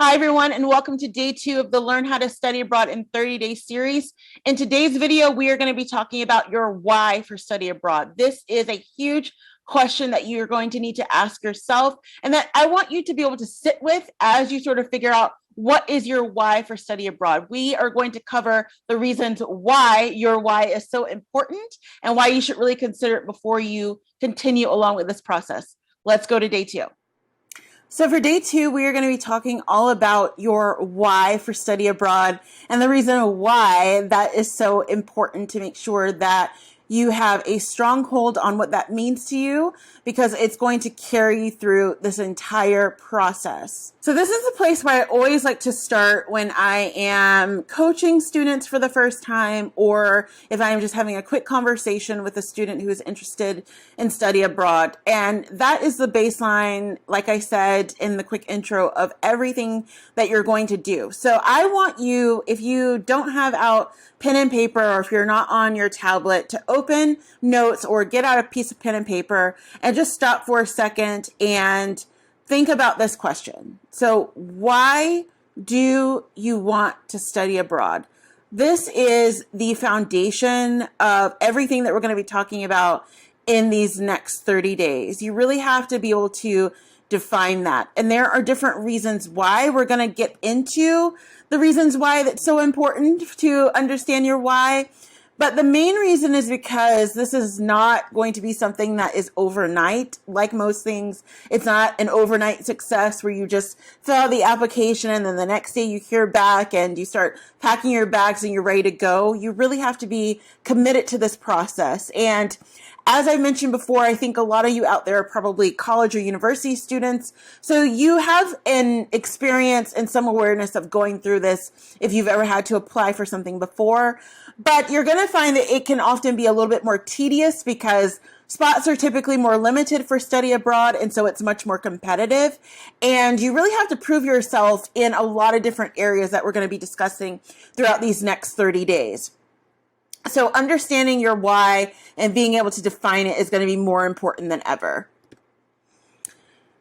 Hi, everyone, and welcome to day 2 of the Learn How to Study Abroad in 30-Day series. In today's video, we are going to be talking about your why for study abroad. This is a huge question that you're going to need to ask yourself, and that I want you to be able to sit with as you sort of figure out what is your why for study abroad. We are going to cover the reasons why your why is so important and why you should really consider it before you continue along with this process. Let's go to day 2. So for day 2, we are going to be talking all about your why for study abroad and the reason why that is so important to make sure that you have a strong hold on what that means to you, because it's going to carry you through this entire process. So this is the place where I always like to start when I am coaching students for the first time, or if I am just having a quick conversation with a student who is interested in study abroad. And that is the baseline, like I said in the quick intro, of everything that you're going to do. So I want you, if you don't have out pen and paper, or if you're not on your tablet, to open notes or get out a piece of pen and paper and just stop for a second and think about this question. So why do you want to study abroad? This is the foundation of everything that we're going to be talking about in these next 30 days. You really have to be able to define that. And there are different reasons why. We're going to get into the reasons why that's so important to understand your why. But the main reason is because this is not going to be something that is overnight. Like most things, it's not an overnight success where you just fill out the application and then the next day you hear back and you start packing your bags and you're ready to go. You really have to be committed to this process. And as I mentioned before, I think a lot of you out there are probably college or university students. So you have an experience and some awareness of going through this if you've ever had to apply for something before. But you're going to find that it can often be a little bit more tedious because spots are typically more limited for study abroad, and so it's much more competitive. And you really have to prove yourself in a lot of different areas that we're going to be discussing throughout these next 30 days. So understanding your why and being able to define it is going to be more important than ever.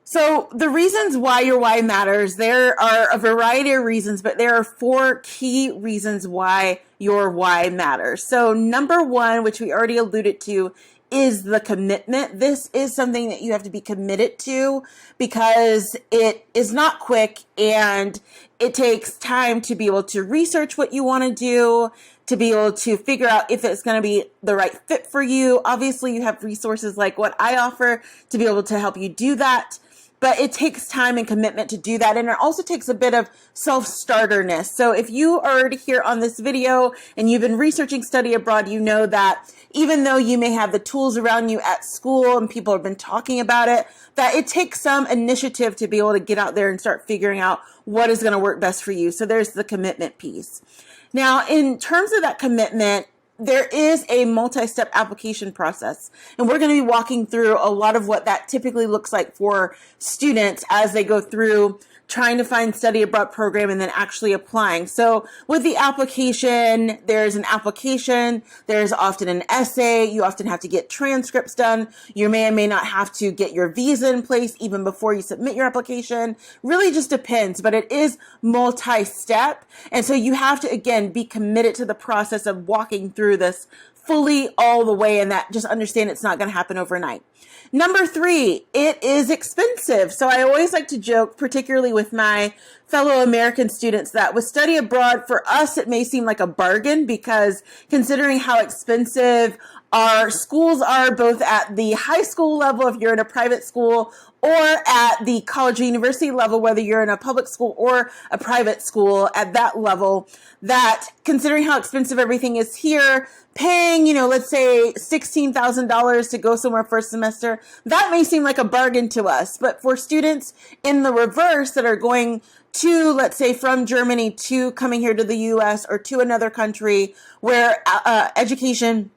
So the reasons why your why matters, there are a variety of reasons, but there are 4 key reasons why your why matters. So number 1, which we already alluded to, is the commitment. This is something that you have to be committed to because it is not quick and it takes time to be able to research what you want to do, to be able to figure out if it's going to be the right fit for you. Obviously, you have resources like what I offer to be able to help you do that. But it takes time and commitment to do that. And it also takes a bit of self-starterness. So if you are already here on this video and you've been researching study abroad, you know that even though you may have the tools around you at school and people have been talking about it, that it takes some initiative to be able to get out there and start figuring out what is going to work best for you. So there's the commitment piece. Now, in terms of that commitment, there is a multi-step application process, and we're going to be walking through a lot of what that typically looks like for students as they go through trying to find study abroad program and then actually applying. So with the application, there's an application, there's often an essay, you often have to get transcripts done, you may or may not have to get your visa in place even before you submit your application. Really just depends, but it is multi-step. And so you have to, again, be committed to the process of walking through this fully all the way, and that just understand it's not going to happen overnight. Number 3, it is expensive. So I always like to joke, particularly with my fellow American students, that with study abroad, for us, it may seem like a bargain because considering how expensive our schools are, both at the high school level, if you're in a private school, or at the college or university level, whether you're in a public school or a private school at that level, that considering how expensive everything is here, paying, let's say $16,000 to go somewhere for a semester, that may seem like a bargain to us. But for students in the reverse that are going to, let's say, from Germany to coming here to the US or to another country where education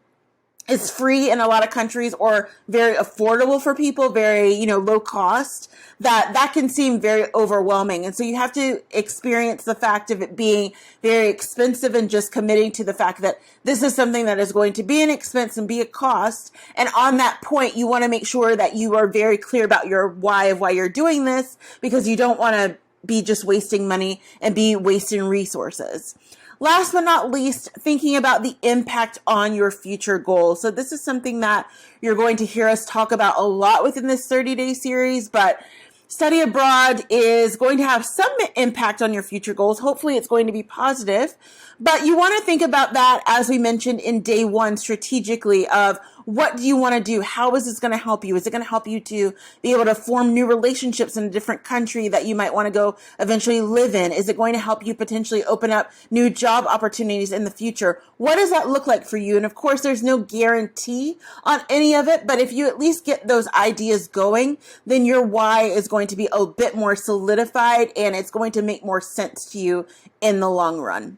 is free in a lot of countries or very affordable for people, very, low cost, that can seem very overwhelming. And so you have to experience the fact of it being very expensive and just committing to the fact that this is something that is going to be an expense and be a cost. And on that point, you want to make sure that you are very clear about your why of why you're doing this, because you don't want to be just wasting money and be wasting resources. Last but not least, thinking about the impact on your future goals. So this is something that you're going to hear us talk about a lot within this 30-day series, but study abroad is going to have some impact on your future goals. Hopefully it's going to be positive, but you want to think about that, as we mentioned in day one, strategically, of what do you want to do? How is this going to help you? Is it going to help you to be able to form new relationships in a different country that you might want to go eventually live in? Is it going to help you potentially open up new job opportunities in the future? What does that look like for you? And of course, there's no guarantee on any of it, but if you at least get those ideas going, then your why is going to be a bit more solidified and it's going to make more sense to you in the long run.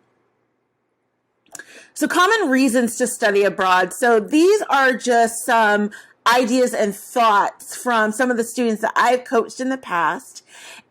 So common reasons to study abroad. So these are just some ideas and thoughts from some of the students that I've coached in the past.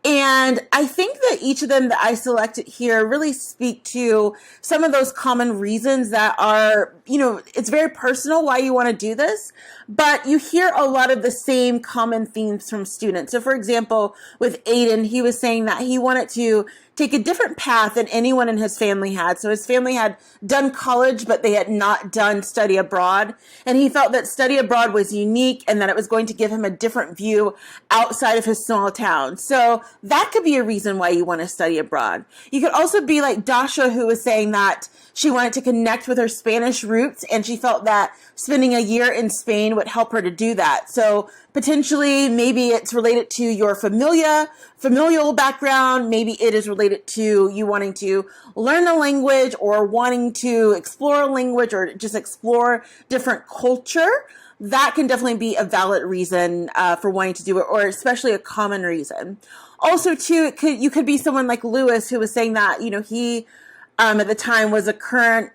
And I think that each of them that I selected here really speak to some of those common reasons that are, it's very personal why you want to do this, but you hear a lot of the same common themes from students. So for example, with Aiden, he was saying that he wanted to take a different path than anyone in his family had. So his family had done college, but they had not done study abroad. And he felt that study abroad was unique and that it was going to give him a different view outside of his small town. So that could be a reason why you want to study abroad. You could also be like Dasha, who was saying that she wanted to connect with her Spanish roots and she felt that spending a year in Spain would help her to do that. So potentially, maybe it's related to your familial background. Maybe it is related to you wanting to learn a language or wanting to explore a language or just explore different culture. That can definitely be a valid reason for wanting to do it, or especially a common reason. Also, too, you could be someone like Lewis, who was saying that, he at the time was a current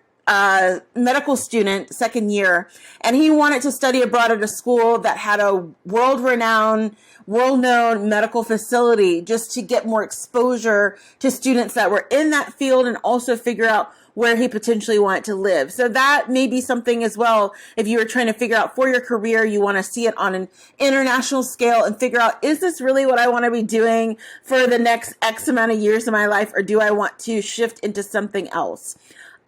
medical student, second year, and he wanted to study abroad at a school that had a world-known medical facility, just to get more exposure to students that were in that field and also figure out where he potentially wanted to live. So that may be something as well. If you were trying to figure out for your career, you want to see it on an international scale and figure out, is this really what I want to be doing for the next X amount of years of my life, or do I want to shift into something else?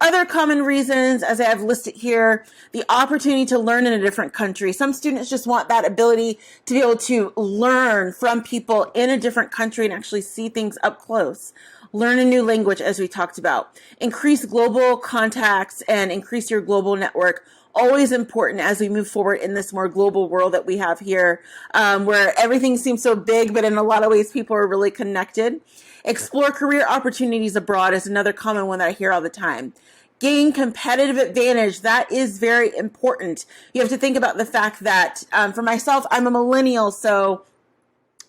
Other common reasons, as I have listed here, the opportunity to learn in a different country. Some students just want that ability to be able to learn from people in a different country and actually see things up close. Learn a new language, as we talked about. Increase global contacts and increase your global network. Always important as we move forward in this more global world that we have here, where everything seems so big, but in a lot of ways, people are really connected. Explore career opportunities abroad is another common one that I hear all the time. Gain competitive advantage. That is very important. You have to think about the fact that, for myself, I'm a millennial, so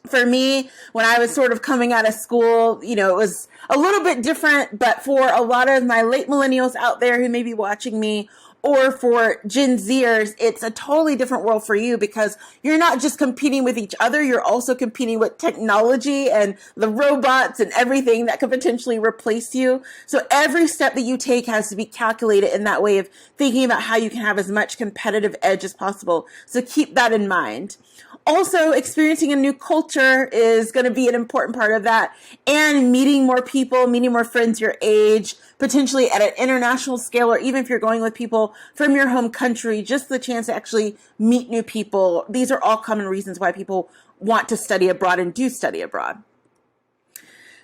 for me, when I was sort of coming out of school, it was a little bit different, but for a lot of my late millennials out there who may be watching me, or for Gen Zers, it's a totally different world for you, because you're not just competing with each other, you're also competing with technology and the robots and everything that could potentially replace you. So every step that you take has to be calculated in that way of thinking about how you can have as much competitive edge as possible. So keep that in mind. Also, experiencing a new culture is going to be an important part of that, and meeting more people, meeting more friends your age, potentially at an international scale, or even if you're going with people from your home country, just the chance to actually meet new people. These are all common reasons why people want to study abroad and do study abroad.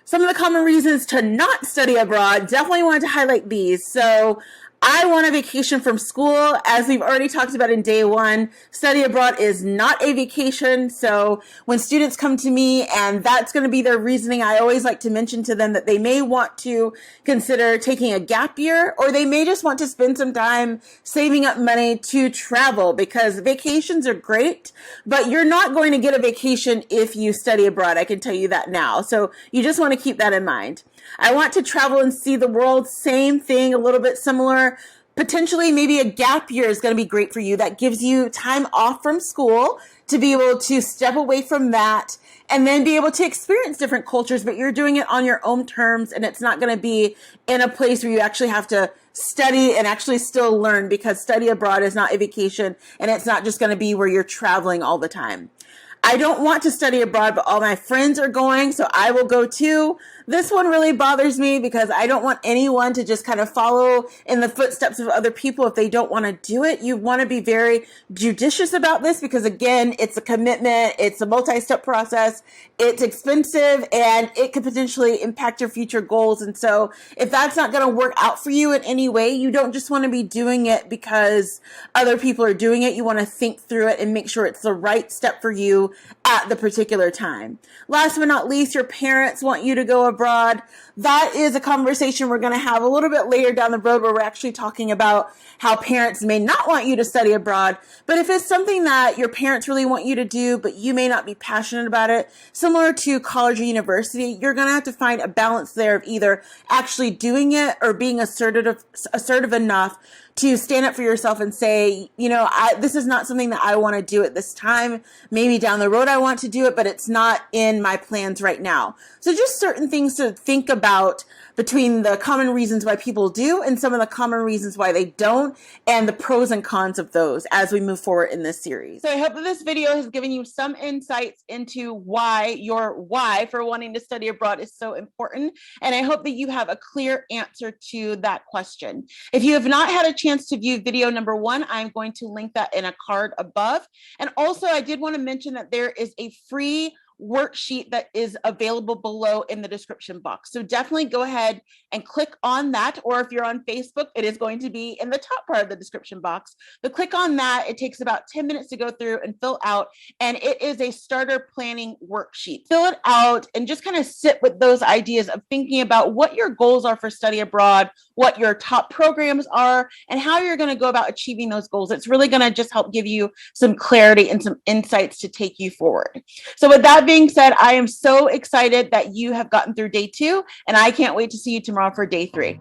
Some of the common reasons to not study abroad, definitely wanted to highlight these. So I want a vacation from school. As we've already talked about in day one, study abroad is not a vacation. So when students come to me and that's going to be their reasoning, I always like to mention to them that they may want to consider taking a gap year, or they may just want to spend some time saving up money to travel, because vacations are great, but you're not going to get a vacation if you study abroad. I can tell you that now. So you just want to keep that in mind. I want to travel and see the world. Same thing, a little bit similar. Potentially, maybe a gap year is going to be great for you. That gives you time off from school to be able to step away from that and then be able to experience different cultures, but you're doing it on your own terms, and it's not going to be in a place where you actually have to study and actually still learn, because study abroad is not a vacation, and it's not just going to be where you're traveling all the time. I don't want to study abroad, but all my friends are going, so I will go too. This one really bothers me because I don't want anyone to just kind of follow in the footsteps of other people if they don't want to do it. You want to be very judicious about this because, again, it's a commitment, it's a multi-step process, it's expensive, and it could potentially impact your future goals. And so if that's not going to work out for you in any way, you don't just want to be doing it because other people are doing it. You want to think through it and make sure it's the right step for you at the particular time. Last but not least, your parents want you to go abroad. That is a conversation we're going to have a little bit later down the road where we're actually talking about how parents may not want you to study abroad. But if it's something that your parents really want you to do, but you may not be passionate about it, similar to college or university, you're going to have to find a balance there of either actually doing it or being assertive enough to stand up for yourself and say, this is not something that I want to do at this time. Maybe down the road I want to do it, but it's not in my plans right now. So just certain things to think about between the common reasons why people do and some of the common reasons why they don't, and the pros and cons of those as we move forward in this series. So I hope that this video has given you some insights into why your why for wanting to study abroad is so important. And I hope that you have a clear answer to that question. If you have not had a chance to view video number 1, I'm going to link that in a card above. And also I did want to mention that there is a free worksheet that is available below in the description box. So definitely go ahead and click on that, or if you're on Facebook, it is going to be in the top part of the description box. But click on that. It takes about 10 minutes to go through and fill out, and it is a starter planning worksheet. Fill it out and just kind of sit with those ideas of thinking about what your goals are for study abroad, what your top programs are, and how you're going to go about achieving those goals. It's really going to just help give you some clarity and some insights to take you forward. So with that being said, I am so excited that you have gotten through day 2, and I can't wait to see you tomorrow for day 3.